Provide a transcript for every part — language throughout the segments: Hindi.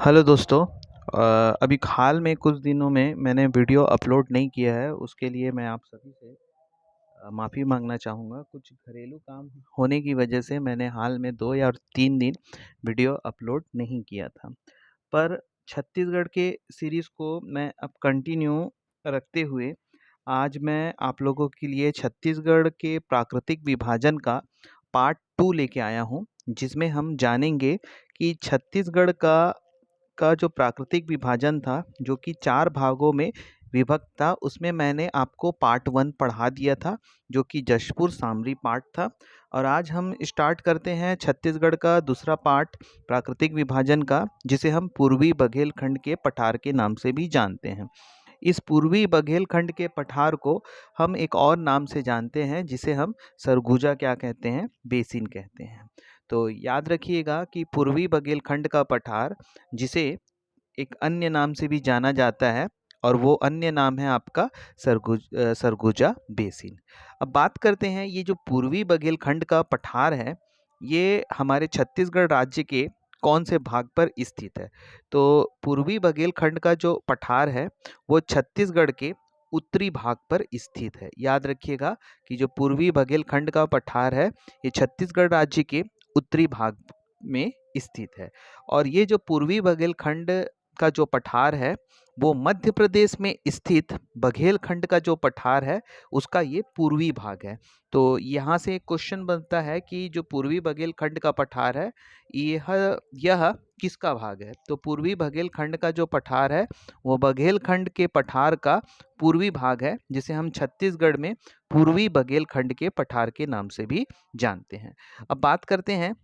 हेलो दोस्तों। अभी हाल में कुछ दिनों में मैंने वीडियो अपलोड नहीं किया है, उसके लिए मैं आप सभी से माफ़ी मांगना चाहूँगा। कुछ घरेलू काम होने की वजह से मैंने हाल में 2 या 3 दिन वीडियो अपलोड नहीं किया था। पर छत्तीसगढ़ के सीरीज़ को मैं अब कंटिन्यू रखते हुए आज मैं आप लोगों के लिए छत्तीसगढ़ के प्राकृतिक विभाजन का पार्ट 2 लेके आया हूँ, जिसमें हम जानेंगे कि छत्तीसगढ़ का जो प्राकृतिक विभाजन था, जो कि 4 भागों में विभक्त था, उसमें मैंने आपको पार्ट 1 पढ़ा दिया था, जो कि जशपुर सामरी पार्ट था। और आज हम स्टार्ट करते हैं छत्तीसगढ़ का दूसरा पार्ट प्राकृतिक विभाजन का, जिसे हम पूर्वी बघेलखंड के पठार के नाम से भी जानते हैं। इस पूर्वी बघेलखंड के पठार को हम एक और नाम से जानते हैं, जिसे हम सरगुजा क्या कहते हैं, बेसिन कहते हैं। तो याद रखिएगा कि पूर्वी बघेलखंड का पठार, जिसे एक अन्य नाम से भी जाना जाता है, और वो अन्य नाम है आपका सरगुजा बेसिन। अब बात करते हैं, ये जो पूर्वी बघेलखंड का पठार है, ये हमारे छत्तीसगढ़ राज्य के कौन से भाग पर स्थित है। तो पूर्वी बघेलखंड का जो पठार है, वो छत्तीसगढ़ के उत्तरी भाग पर स्थित है। याद रखिएगा कि जो पूर्वी बघेलखंड का पठार है, ये छत्तीसगढ़ राज्य के उत्तरी भाग में स्थित है। और ये जो पूर्वी बघेलखंड का जो पठार है, वो मध्य प्रदेश में स्थित बघेलखंड का जो पठार है, उसका ये पूर्वी भाग है। तो यहाँ से एक क्वेश्चन बनता है कि जो पूर्वी बघेलखंड का पठार है, यह यह किसका भाग है। तो पूर्वी बघेलखंड का जो पठार है, वो बघेलखंड के पठार का पूर्वी भाग है, जिसे हम छत्तीसगढ़ में पूर्वी बघेलखंड के पठार के नाम से भी जानते हैं। अब बात करते हैं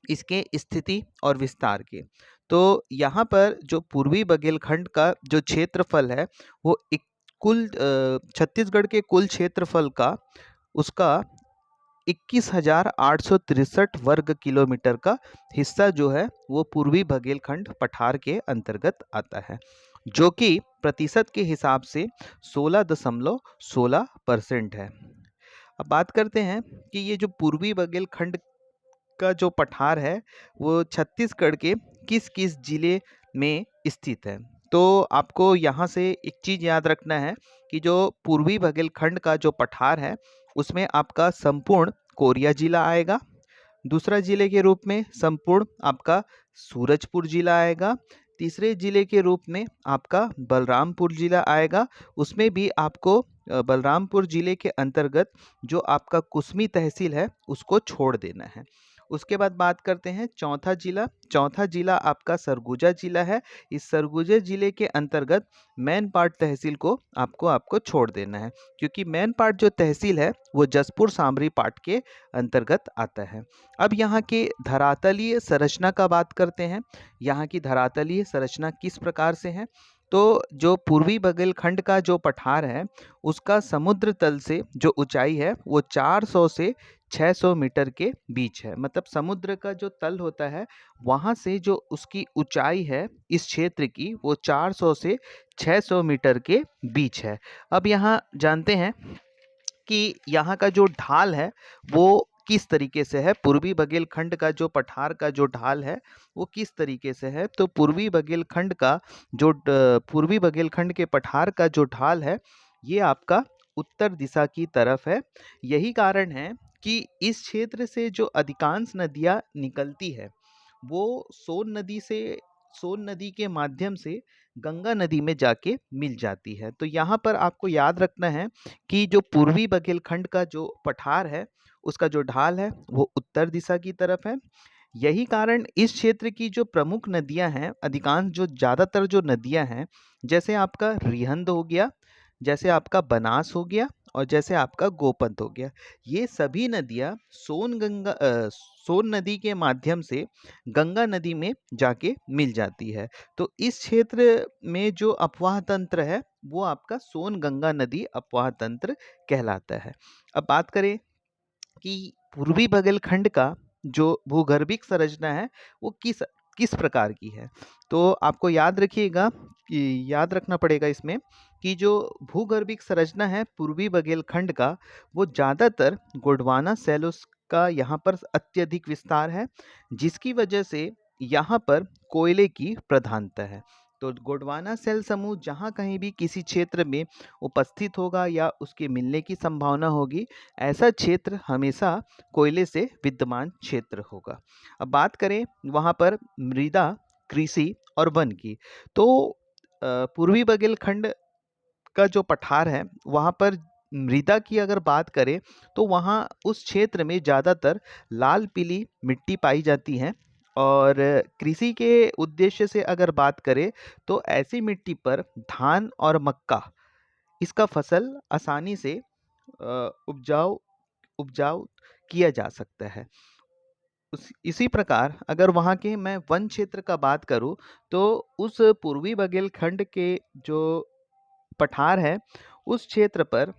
इसके स्थिति और विस्तार के। तो यहाँ पर जो पूर्वी बघेलखंड का जो क्षेत्रफल है, वो छत्तीसगढ़ के कुल क्षेत्रफल का उसका 21,863 वर्ग किलोमीटर का हिस्सा जो है, वो पूर्वी बघेलखंड पठार के अंतर्गत आता है, जो कि प्रतिशत के हिसाब से 16.16% है। अब बात करते हैं कि ये जो पूर्वी बघेलखंड का जो पठार है, वो छत्तीसगढ़ के किस किस जिले में स्थित है। तो आपको यहाँ से एक चीज़ याद रखना है कि जो पूर्वी बघेलखंड का जो पठार है, उसमें आपका संपूर्ण कोरिया जिला आएगा। दूसरा जिले के रूप में संपूर्ण आपका सूरजपुर जिला आएगा। तीसरे जिले के रूप में आपका बलरामपुर जिला आएगा। उसमें भी आपको बलरामपुर जिले के अंतर्गत जो आपका कुसमी तहसील है, उसको छोड़ देना है। उसके बाद बात करते हैं चौथा जिला। चौथा जिला आपका सरगुजा जिला है। इस सरगुजा जिले के अंतर्गत मैनपाट तहसील को आपको छोड़ देना है, क्योंकि मैनपाट जो तहसील है, वो जसपुर सामरी पाट के अंतर्गत आता है। अब यहाँ के धरातलीय संरचना का बात करते हैं। यहाँ की धरातलीय संरचना किस प्रकार से है। तो जो पूर्वी बघेलखंड का जो पठार है, उसका समुद्र तल से जो ऊंचाई है, वो 400 से 600 मीटर के बीच है। मतलब समुद्र का जो तल होता है, वहाँ से जो उसकी ऊंचाई है इस क्षेत्र की, वो 400 से 600 मीटर के बीच है। अब यहाँ जानते हैं कि यहाँ का जो ढाल है, वो किस तरीके से है। पूर्वी बघेलखंड का जो पठार का जो ढाल है, वो किस तरीके से है। तो पूर्वी बघेलखंड के पठार का जो ढाल है, ये आपका उत्तर दिशा की तरफ है। यही कारण है कि इस क्षेत्र से जो अधिकांश नदियाँ निकलती है, वो सोन नदी के माध्यम से गंगा नदी में जाके मिल जाती है। तो यहाँ पर आपको याद रखना है कि जो पूर्वी बघेलखंड का जो पठार है, उसका जो ढाल है, वो उत्तर दिशा की तरफ है। यही कारण इस क्षेत्र की जो प्रमुख नदियां हैं, अधिकांश जो ज़्यादातर जो नदियां हैं, जैसे आपका रिहंद हो गया, जैसे आपका बनास हो गया, और जैसे आपका गोपंत हो गया, ये सभी नदियां सोन नदी के माध्यम से गंगा नदी में जाके मिल जाती है। तो इस क्षेत्र में जो अपवाह तंत्र है, वो आपका सोन गंगा नदी अपवाह तंत्र कहलाता है। अब बात करें कि पूर्वी बघेलखंड का जो भूगर्भिक संरचना है, वो किस किस प्रकार की है। तो आपको याद रखना पड़ेगा इसमें कि जो भूगर्भिक संरचना है पूर्वी बघेलखंड का, वो ज़्यादातर गोंडवाना सैलोस का यहाँ पर अत्यधिक विस्तार है, जिसकी वजह से यहाँ पर कोयले की प्रधानता है। तो गोंडवाना सेल समूह जहाँ कहीं भी किसी क्षेत्र में उपस्थित होगा या उसके मिलने की संभावना होगी, ऐसा क्षेत्र हमेशा कोयले से विद्यमान क्षेत्र होगा। अब बात करें वहाँ पर मृदा, कृषि और वन की, तो पूर्वी बघेलखंड का जो पठार है, वहाँ पर मृदा की अगर बात करें तो वहाँ उस क्षेत्र में ज़्यादातर लाल पीली मिट्टी पाई जाती है। और कृषि के उद्देश्य से अगर बात करें तो ऐसी मिट्टी पर धान और मक्का इसका फसल आसानी से उपजाऊ उपजाऊ किया जा सकता है। इसी प्रकार अगर वहाँ के मैं वन क्षेत्र का बात करूँ तो उस पूर्वी बघेलखंड के जो पठार है, उस क्षेत्र पर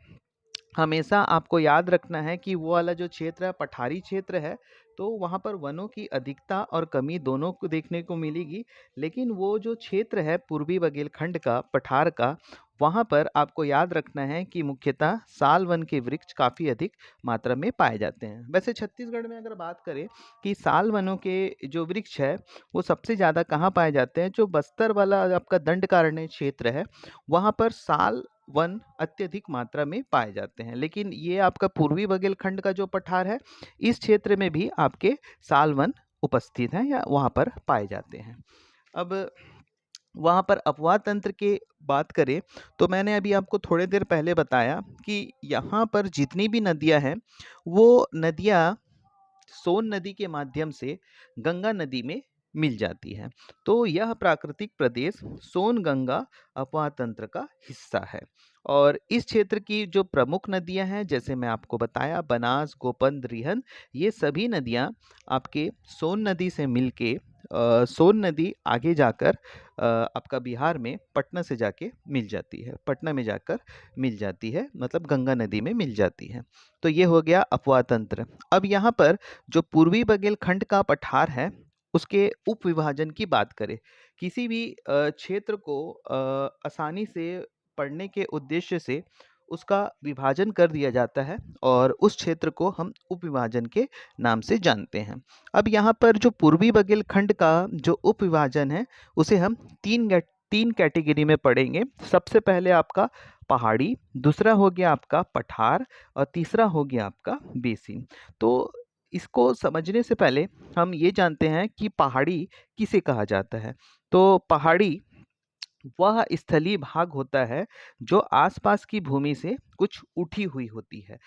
हमेशा आपको याद रखना है कि वो वाला जो क्षेत्र है पठारी क्षेत्र है, तो वहाँ पर वनों की अधिकता और कमी दोनों को देखने को मिलेगी। लेकिन वो जो क्षेत्र है पूर्वी बघेलखंड का, पठार का, वहाँ पर आपको याद रखना है कि मुख्यतः साल वन के वृक्ष काफ़ी अधिक मात्रा में पाए जाते हैं। वैसे छत्तीसगढ़ में अगर बात करें कि साल वनों के जो वृक्ष है वो सबसे ज़्यादा कहाँ पाए जाते हैं, जो बस्तर वाला आपका दंडकारण्य क्षेत्र है, वहाँ पर साल वन अत्यधिक मात्रा में पाए जाते हैं। लेकिन ये आपका पूर्वी बघेलखंड का जो पठार है, इस क्षेत्र में भी आपके साल वन उपस्थित हैं या वहाँ पर पाए जाते हैं। अब वहाँ पर अपवाह तंत्र की बात करें तो मैंने अभी आपको थोड़ी देर पहले बताया कि यहाँ पर जितनी भी नदियाँ हैं, वो नदियाँ सोन नदी के माध्यम से गंगा नदी में मिल जाती है। तो यह प्राकृतिक प्रदेश सोन गंगा अपवाह तंत्र का हिस्सा है। और इस क्षेत्र की जो प्रमुख नदियां हैं, जैसे मैं आपको बताया, बनास, गोपन, रिहन, ये सभी नदियां आपके सोन नदी से मिलके सोन नदी आगे जाकर आपका बिहार में पटना से जाके मिल जाती है, पटना में जाकर मिल जाती है, मतलब गंगा नदी में मिल जाती है। तो ये हो गया अपवाह तंत्र। अब यहाँ पर जो पूर्वी बघेलखंड का पठार है, उसके उप विभाजन की बात करें, किसी भी क्षेत्र को आसानी से पढ़ने के उद्देश्य से उसका विभाजन कर दिया जाता है और उस क्षेत्र को हम उप विभाजन के नाम से जानते हैं। अब यहाँ पर जो पूर्वी बघेलखंड का जो उप विभाजन है, उसे हम तीन कैटेगरी में पढ़ेंगे। सबसे पहले आपका पहाड़ी, दूसरा हो गया आपका पठार और तीसरा हो गया आपका बेसिन। तो इसको समझने से पहले हम ये जानते हैं कि पहाड़ी किसे कहा जाता है। तो पहाड़ी वह स्थलीय भाग होता है जो आसपास की भूमि से कुछ उठी हुई होती है।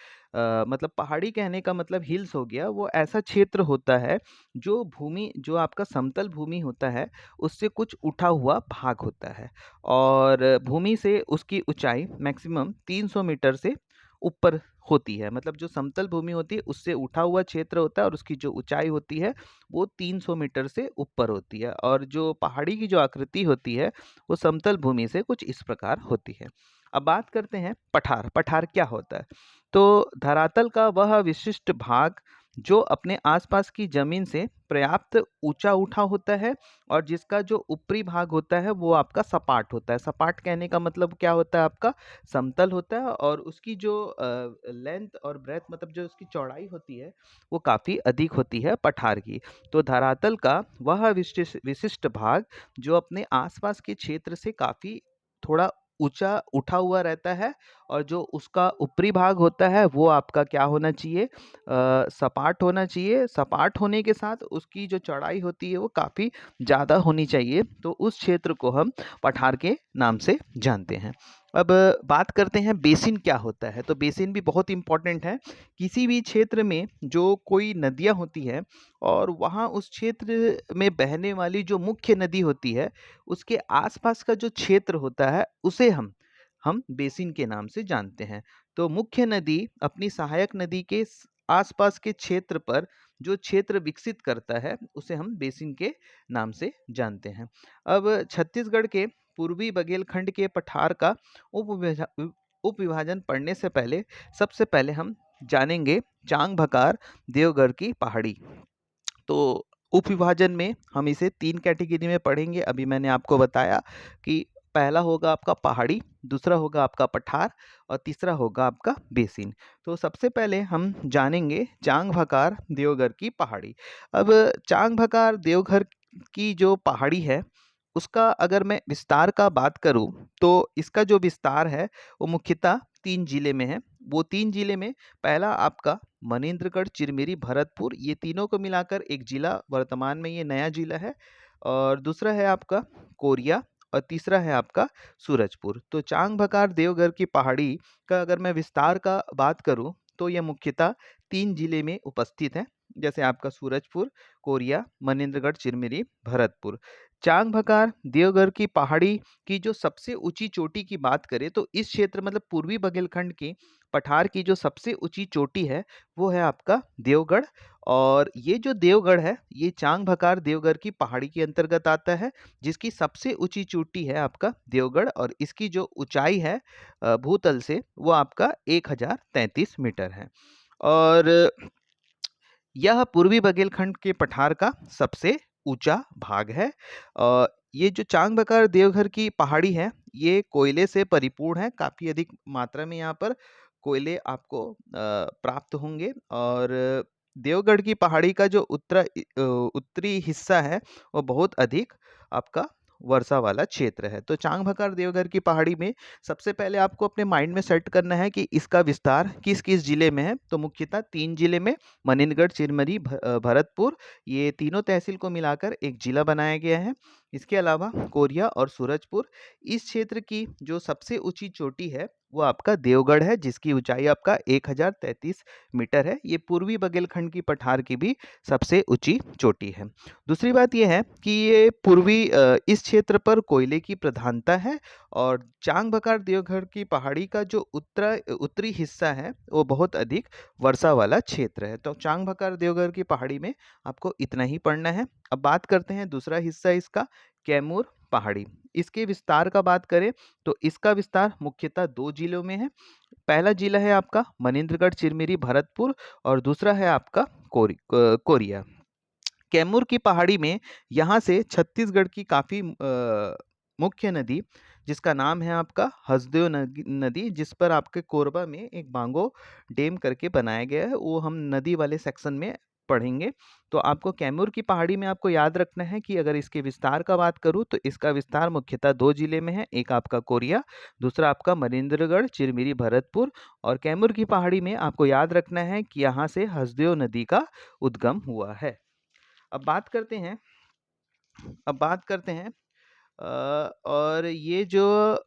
मतलब पहाड़ी कहने का मतलब हिल्स हो गया, वो ऐसा क्षेत्र होता है जो भूमि, जो आपका समतल भूमि होता है, उससे कुछ उठा हुआ भाग होता है। और भूमि से उसकी ऊंचाई मैक्सिमम 300 मीटर से ऊपर होती है। मतलब जो समतल भूमि होती है उससे उठा हुआ क्षेत्र होता है और उसकी जो ऊंचाई होती है वो 300 मीटर से ऊपर होती है। और जो पहाड़ी की जो आकृति होती है वो समतल भूमि से कुछ इस प्रकार होती है। अब बात करते हैं पठार। पठार क्या होता है? तो धरातल का वह विशिष्ट भाग जो अपने आसपास की जमीन से पर्याप्त ऊंचा उठा होता है और जिसका जो ऊपरी भाग होता है वो आपका सपाट होता है। सपाट कहने का मतलब क्या होता है? आपका समतल होता है और उसकी जो लेंथ और ब्रेथ, मतलब जो उसकी चौड़ाई होती है, वो काफ़ी अधिक होती है पठार की। तो धरातल का वह विशिष्ट विशिष्ट भाग जो अपने आसपास के क्षेत्र से काफ़ी थोड़ा ऊंचा उठा हुआ रहता है और जो उसका ऊपरी भाग होता है वो आपका क्या होना चाहिए? सपाट होना चाहिए। सपाट होने के साथ उसकी जो चौड़ाई होती है वो काफ़ी ज़्यादा होनी चाहिए। तो उस क्षेत्र को हम पठार के नाम से जानते हैं। अब बात करते हैं बेसिन क्या होता है। तो बेसिन भी बहुत इम्पोर्टेंट है। किसी भी क्षेत्र में जो कोई नदियाँ होती है और वहाँ उस क्षेत्र में बहने वाली जो मुख्य नदी होती है, उसके आसपास का जो क्षेत्र होता है उसे हम बेसिन के नाम से जानते हैं। तो मुख्य नदी अपनी सहायक नदी के आसपास के क्षेत्र पर जो क्षेत्र विकसित करता है उसे हम बेसिन के नाम से जानते हैं। अब छत्तीसगढ़ के पूर्वी बघेलखंड के पठार का उप विभाजन पढ़ने से पहले सबसे पहले हम जानेंगे चांग भकार देवगढ़ की पहाड़ी। तो उप विभाजन में हम इसे 3 कैटेगरी में पढ़ेंगे। अभी मैंने आपको बताया कि पहला होगा आपका पहाड़ी, दूसरा होगा आपका पठार और तीसरा होगा आपका बेसिन। तो सबसे पहले हम जानेंगे चांग भकार देवगढ़ की पहाड़ी। अब चांग भकार की जो पहाड़ी है उसका अगर मैं विस्तार का बात करूं तो इसका जो विस्तार है वो मुख्यतः 3 जिले में है। वो 3 जिले में पहला आपका मनेंद्रगढ़, चिरमिरी, भरतपुर, ये तीनों को मिलाकर एक जिला, वर्तमान में ये नया जिला है। और दूसरा है आपका कोरिया और तीसरा है आपका सूरजपुर। तो चांग भकार देवघर की पहाड़ी का अगर मैं विस्तार का बात करूं तो यह मुख्यतः 3 जिले में उपस्थित है, जैसे आपका सूरजपुर, कोरिया, मनेंद्रगढ़, चिरमिरी, भरतपुर। चांग भकार देवघर की पहाड़ी की जो सबसे ऊंची चोटी की बात करें तो इस क्षेत्र मतलब पूर्वी बघेलखंड की पठार की जो सबसे ऊंची चोटी है वो है आपका देवगढ़। और ये जो देवगढ़ है ये चांग भकार देवगढ़ की पहाड़ी के अंतर्गत आता है, जिसकी सबसे ऊंची चोटी है आपका देवगढ़ और इसकी जो ऊंचाई है भूतल से वो आपका 1033 मीटर है। और यह पूर्वी बघेलखंड के पठार का सबसे ऊंचा भाग है। ये जो चांग बकार देवघर की पहाड़ी है ये कोयले से परिपूर्ण है, काफी अधिक मात्रा में यहाँ पर कोयले आपको प्राप्त होंगे। और देवगढ़ की पहाड़ी का जो उत्तरी हिस्सा है वो बहुत अधिक आपका वर्षा वाला क्षेत्र है। तो चांग भकार देवघर की पहाड़ी में सबसे पहले आपको अपने माइंड में सेट करना है कि इसका विस्तार किस किस जिले में है। तो मुख्यतः 3 जिले में मनेंद्रगढ़, चिरमिरी, भरतपुर, ये तीनों तहसील को मिलाकर एक जिला बनाया गया है। इसके अलावा कोरिया और सूरजपुर, इस क्षेत्र की जो सबसे ऊंची चोटी है वो आपका देवगढ़ है, जिसकी ऊंचाई आपका 1033 मीटर है। ये पूर्वी बघेलखंड की पठार की भी सबसे ऊंची चोटी है। दूसरी बात यह है कि ये इस क्षेत्र पर कोयले की प्रधानता है। और चांग बकार देवघर की पहाड़ी का जो उत्तरी हिस्सा है वो बहुत अधिक वर्षा वाला क्षेत्र है। तो चांग बकार देवघर की पहाड़ी में आपको इतना ही पढ़ना है। अब बात करते हैं दूसरा हिस्सा इसका, कैमूर पहाड़ी। इसके विस्तार का बात करें तो इसका विस्तार मुख्यतः 2 जिलों में है। पहला जिला है आपका मनेंद्रगढ़, चिरमिरी, भरतपुर और दूसरा है आपका कोरिया। कैमूर की पहाड़ी में यहाँ से छत्तीसगढ़ की काफी मुख्य नदी, जिसका नाम है आपका हसदेव नदी, जिस पर आपके कोरबा में एक बांगो डैम करके बनाया गया है, वो हम नदी वाले सेक्शन में पढ़ेंगे। तो आपको कैमूर की पहाड़ी में आपको याद रखना है कि अगर इसके विस्तार का बात करूं तो इसका विस्तार मुख्यतः 2 जिले में है, एक आपका कोरिया, दूसरा आपका मनेंद्रगढ़, चिरमिरी, भरतपुर। और कैमूर की पहाड़ी में आपको याद रखना है कि यहाँ से हसदेव नदी का उद्गम हुआ है। अब बात करते हैं अब बात करते हैं और ये जो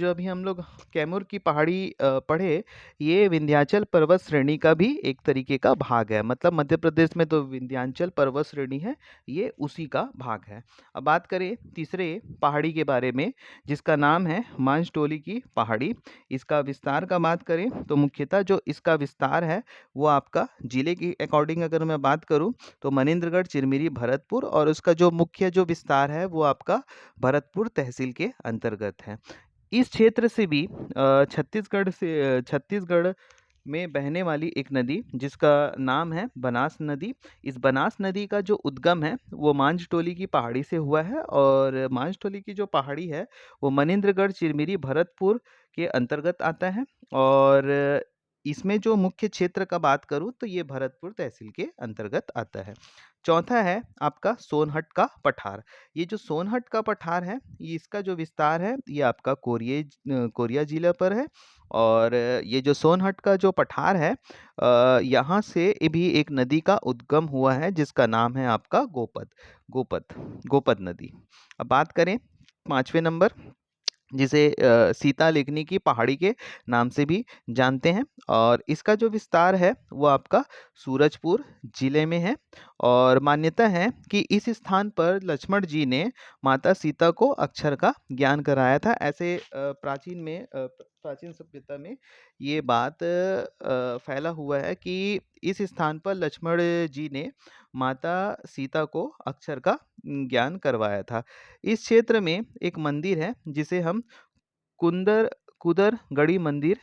अभी हम लोग कैमूर की पहाड़ी पढ़े, ये विंध्याचल पर्वत श्रेणी का भी एक तरीके का भाग है। मतलब मध्य प्रदेश में तो विंध्याचल पर्वत श्रेणी है, ये उसी का भाग है। अब बात करें तीसरे पहाड़ी के बारे में, जिसका नाम है मांझटोली की पहाड़ी। इसका विस्तार का बात करें तो मुख्यतः जो इसका विस्तार है वो आपका जिले की अकॉर्डिंग अगर मैं बात करूं तो मनेंद्रगढ़, चिरमिरी, भरतपुर, और उसका जो मुख्य जो विस्तार है वो आपका भरतपुर तहसील के अंतर्गत है। इस क्षेत्र से भी छत्तीसगढ़ में बहने वाली एक नदी जिसका नाम है बनास नदी। इस बनास नदी का जो उद्गम है वो मांझटोली की पहाड़ी से हुआ है। और मांझटोली की जो पहाड़ी है वो मनेंद्रगढ़, चिरमिरी, भरतपुर के अंतर्गत आता है। और इसमें जो मुख्य क्षेत्र का बात करूं तो ये भरतपुर तहसील के अंतर्गत आता है। चौथा है आपका सोनहट का पठार। ये जो सोनहट का पठार है ये इसका जो विस्तार है ये आपका कोरिया जिला पर है। और ये जो सोनहट का जो पठार है यहाँ से भी एक नदी का उद्गम हुआ है, जिसका नाम है आपका गोपद नदी। अब बात करें 5वें नंबर, जिसे सीता लेखनी की पहाड़ी के नाम से भी जानते हैं। और इसका जो विस्तार है वो आपका सूरजपुर जिले में है। और मान्यता है कि इस स्थान पर लक्ष्मण जी ने माता सीता को अक्षर का ज्ञान कराया था। ऐसे प्राचीन सभ्यता में ये बात फैला हुआ है कि इस स्थान पर लक्ष्मण जी ने माता सीता को अक्षर का ज्ञान करवाया था। इस क्षेत्र में एक मंदिर है जिसे हम कुदरगढ़ी मंदिर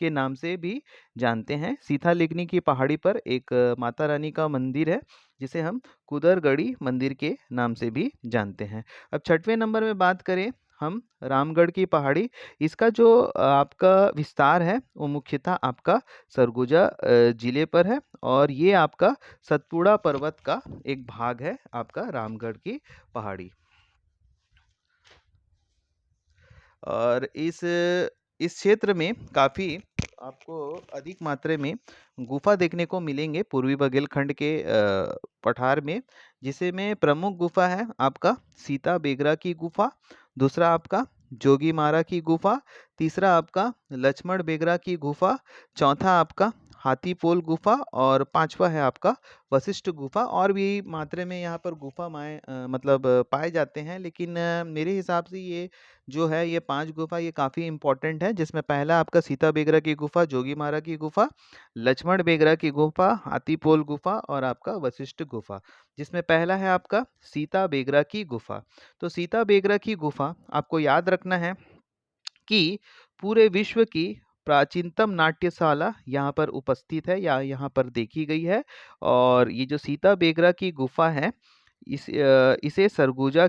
के नाम से भी जानते हैं। सीता लेखनी की पहाड़ी पर एक माता रानी का मंदिर है जिसे हम कुदरगढ़ी मंदिर के नाम से भी जानते हैं। अब 6वें नंबर में बात करें हम रामगढ़ की पहाड़ी, इसका जो आपका विस्तार है वो मुख्यतः आपका सरगुजा जिले पर है और ये आपका सतपुड़ा पर्वत का एक भाग है आपका रामगढ़ की पहाड़ी। और इस क्षेत्र में काफ़ी आपको अधिक मात्रा में गुफा देखने को मिलेंगे पूर्वी बुंदेलखंड के पठार में, जिसे में प्रमुख गुफा है आपका सीता बेगरा की गुफा, दूसरा आपका जोगीमारा की गुफा, तीसरा आपका लक्ष्मण बेगरा की गुफा, चौथा आपका हाथीपोल गुफा और पांचवा है आपका वशिष्ठ गुफा। और भी मात्रा में यहाँ पर गुफा मतलब पाए जाते हैं, लेकिन मेरे हिसाब से ये जो है ये 5 गुफा ये काफ़ी इम्पोर्टेंट है, जिसमें पहला आपका सीता बेगरा की गुफा, जोगीमारा की गुफा, लक्ष्मण बेगरा की गुफा, हाथीपोल गुफा और आपका वशिष्ठ गुफा। जिसमें पहला है आपका सीता बेगरा की गुफा। तो सीता बेगरा की गुफा आपको याद रखना है कि पूरे विश्व की प्राचीनतम नाट्यशाला यहाँ पर उपस्थित है या यहाँ पर देखी गई है। और ये जो सीता बेगरा की गुफा है इसे सरगुजा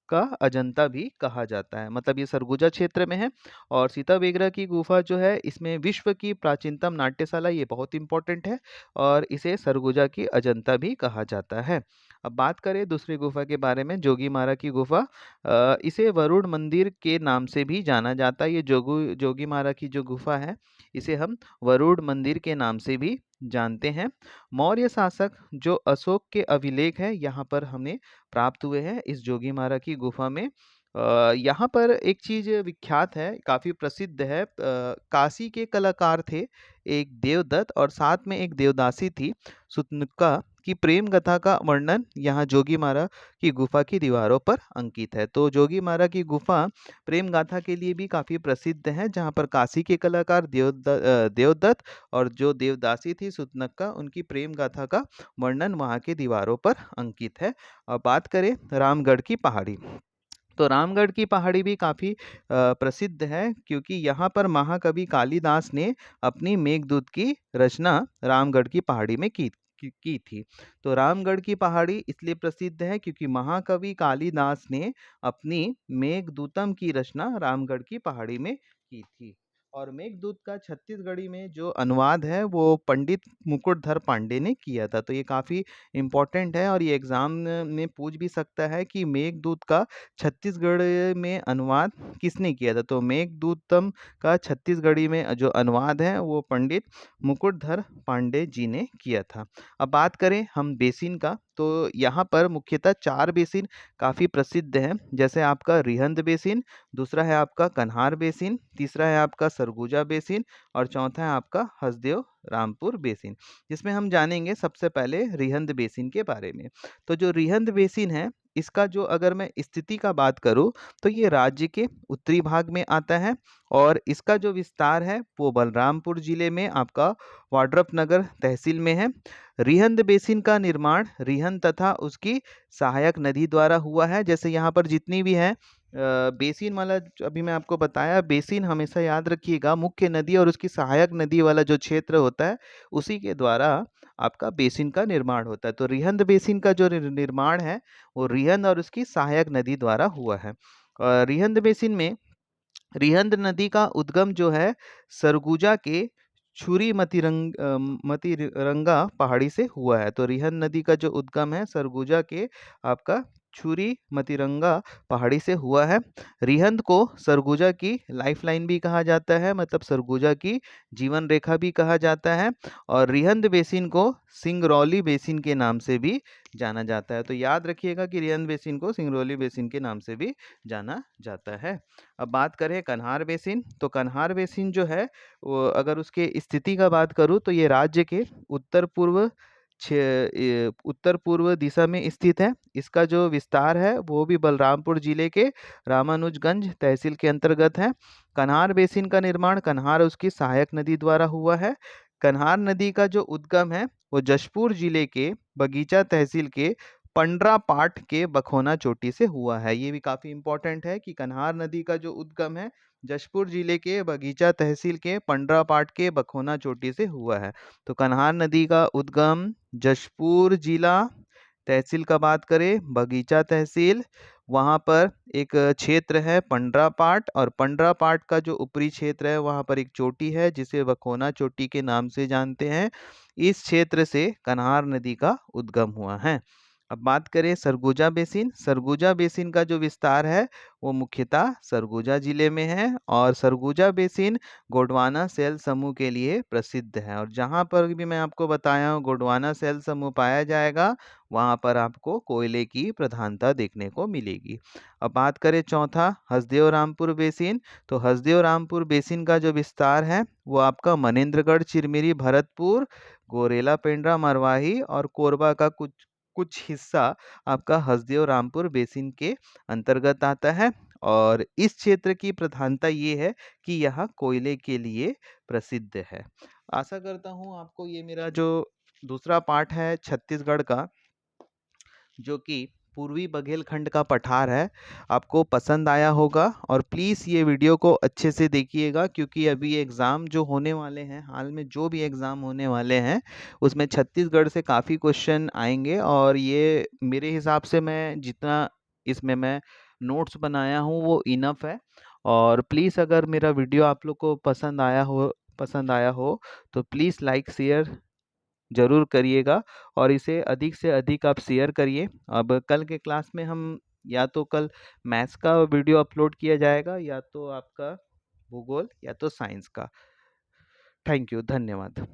का अजंता भी कहा जाता है, मतलब ये सरगुजा क्षेत्र में है। और सीता बेगरा की गुफा जो है इसमें विश्व की प्राचीनतम नाट्यशाला, ये बहुत इंपॉर्टेंट है और इसे सरगुजा की अजंता भी कहा जाता है। अब बात करें दूसरी गुफा के बारे में, जोगीमारा की गुफा। इसे वरुण मंदिर के नाम से भी जाना जाता है। ये जोगीमारा की जो गुफा है इसे हम वरुण मंदिर के नाम से भी जानते हैं। मौर्य शासक जो अशोक के अभिलेख हैं यहाँ पर हमें प्राप्त हुए हैं इस जोगीमारा की गुफा में। यहाँ पर एक चीज विख्यात है, काफी प्रसिद्ध है। काशी के कलाकार थे एक देवदत्त और साथ में एक देवदासी थी सुतनुका की प्रेम कथा का वर्णन यहाँ जोगीमारा की गुफा की दीवारों पर अंकित है। तो जोगीमारा की गुफा प्रेम गाथा के लिए भी काफी प्रसिद्ध है, जहाँ पर काशी के कलाकार देवदत्त और जो देवदासी थी सुतनक्का, उनकी प्रेम गाथा का वर्णन वहाँ की दीवारों पर अंकित है। अब बात करें रामगढ़ की पहाड़ी, तो रामगढ़ की पहाड़ी भी काफ़ी प्रसिद्ध है, क्योंकि यहाँ पर महाकवि कालिदास ने अपनी मेघदूत की रचना रामगढ़ की पहाड़ी में की थी। तो रामगढ़ की पहाड़ी इसलिए प्रसिद्ध है क्योंकि महाकवि कालिदास ने अपनी मेघदूतम की रचना रामगढ़ की पहाड़ी में की थी। और मेघदूत का छत्तीसगढ़ी में जो अनुवाद है वो पंडित मुकुटधर पांडे ने किया था। तो ये काफ़ी इम्पोर्टेंट है और ये एग्जाम में पूछ भी सकता है कि मेघदूत का छत्तीसगढ़ में अनुवाद किसने किया था। तो मेघदूतम का छत्तीसगढ़ी में जो अनुवाद है वो पंडित मुकुटधर पांडे जी ने किया था। अब बात करें हम बेसिन का, तो यहाँ पर मुख्यतः 4 बेसिन काफ़ी प्रसिद्ध हैं, जैसे आपका रिहंद बेसिन, दूसरा है आपका कन्हार बेसिन, तीसरा है आपका सरगुजा बेसिन और चौथा है आपका हसदेव रामपुर बेसिन। जिसमें हम जानेंगे सबसे पहले रिहंद बेसिन के बारे में। तो जो रिहंद बेसिन है इसका जो अगर मैं स्थिति का बात करूं तो ये राज्य के उत्तरी भाग में आता है और इसका जो विस्तार है वो बलरामपुर जिले में आपका वाड्रप नगर तहसील में है। रिहंद बेसिन का निर्माण रिहंद तथा उसकी सहायक नदी द्वारा हुआ है। जैसे यहाँ पर जितनी भी है बेसिन वाला जो अभी मैं आपको बताया, बेसिन हमेशा याद रखिएगा मुख्य नदी और उसकी सहायक नदी वाला जो क्षेत्र होता है उसी के द्वारा आपका बेसिन का निर्माण होता है। तो रिहंद बेसिन का जो निर्माण है वो रिहंद और उसकी सहायक नदी द्वारा हुआ है। रिहंद बेसिन में रिहंद नदी का उद्गम जो है सरगुजा के छुरी मतीरंगा पहाड़ी से हुआ है। तो रिहंद नदी का जो उद्गम है सरगुजा के आपका छुरी मतीरंगा पहाड़ी से हुआ है। रिहंद को सरगुजा की लाइफलाइन भी कहा जाता है, मतलब सरगुजा की जीवन रेखा भी कहा जाता है। और रिहंद बेसिन को सिंगरौली बेसिन के नाम से भी जाना जाता है। तो याद रखिएगा कि रिहंद बेसिन को सिंगरौली बेसिन के नाम से भी जाना जाता है। अब बात करें कन्हार बेसिन, तो कन्हार बेसिन जो है वो अगर उसके स्थिति का बात करूँ तो ये राज्य के उत्तर पूर्व दिशा में स्थित है। इसका जो विस्तार है वो भी बलरामपुर जिले के रामानुजगंज तहसील के अंतर्गत है। कन्हार बेसिन का निर्माण कन्हार उसकी सहायक नदी द्वारा हुआ है। कन्हार नदी का जो उद्गम है वो जशपुर जिले के बगीचा तहसील के पंडरा पाठ के बखोना चोटी से हुआ है। ये भी काफी इंपॉर्टेंट है कि कन्हार नदी का जो उद्गम है जशपुर जिले के बगीचा तहसील के पंडरा पाठ के बखोना चोटी से हुआ है। तो कन्हार नदी का उद्गम जशपुर जिला, तहसील का बात करें बगीचा तहसील, वहाँ पर एक क्षेत्र है पंडरा पाट, और पंडरा पाट का जो ऊपरी क्षेत्र है वहाँ पर एक चोटी है जिसे वखोना चोटी के नाम से जानते हैं। इस क्षेत्र से कन्हार नदी का उद्गम हुआ है। अब बात करें सरगुजा बेसिन। सरगुजा बेसिन का जो विस्तार है वो मुख्यतः सरगुजा जिले में है, और सरगुजा बेसिन गोंडवाना सेल समूह के लिए प्रसिद्ध है। और जहाँ पर भी मैं आपको बताया हूँ गोंडवाना सेल समूह पाया जाएगा, वहाँ पर आपको कोयले की प्रधानता देखने को मिलेगी। अब बात करें चौथा हसदेव रामपुर बेसिन, तो हसदेव रामपुर बेसिन का जो विस्तार है वो आपका मनेन्द्रगढ़, चिरमिरी, भरतपुर, गोरेला, पेंड्रा, मरवाही और कोरबा का कुछ कुछ हिस्सा आपका हसदेव रामपुर बेसिन के अंतर्गत आता है। और इस क्षेत्र की प्रधानता ये है कि यह कोयले के लिए प्रसिद्ध है। आशा करता हूँ आपको ये मेरा जो दूसरा पार्ट है छत्तीसगढ़ का, जो कि पूर्वी बघेलखंड का पठार है, आपको पसंद आया होगा। और प्लीज़ ये वीडियो को अच्छे से देखिएगा, क्योंकि अभी एग्ज़ाम जो होने वाले हैं, हाल में जो भी एग्ज़ाम होने वाले हैं उसमें छत्तीसगढ़ से काफ़ी क्वेश्चन आएंगे। और ये मेरे हिसाब से मैं जितना इसमें मैं नोट्स बनाया हूँ वो इनफ है। और प्लीज़ अगर मेरा वीडियो आप लोग को पसंद आया हो तो प्लीज़ लाइक शेयर ज़रूर करिएगा, और इसे अधिक से अधिक आप शेयर करिए। अब कल के क्लास में हम या तो कल मैथ्स का वीडियो अपलोड किया जाएगा, या तो आपका भूगोल, या तो साइंस का। थैंक यू, धन्यवाद।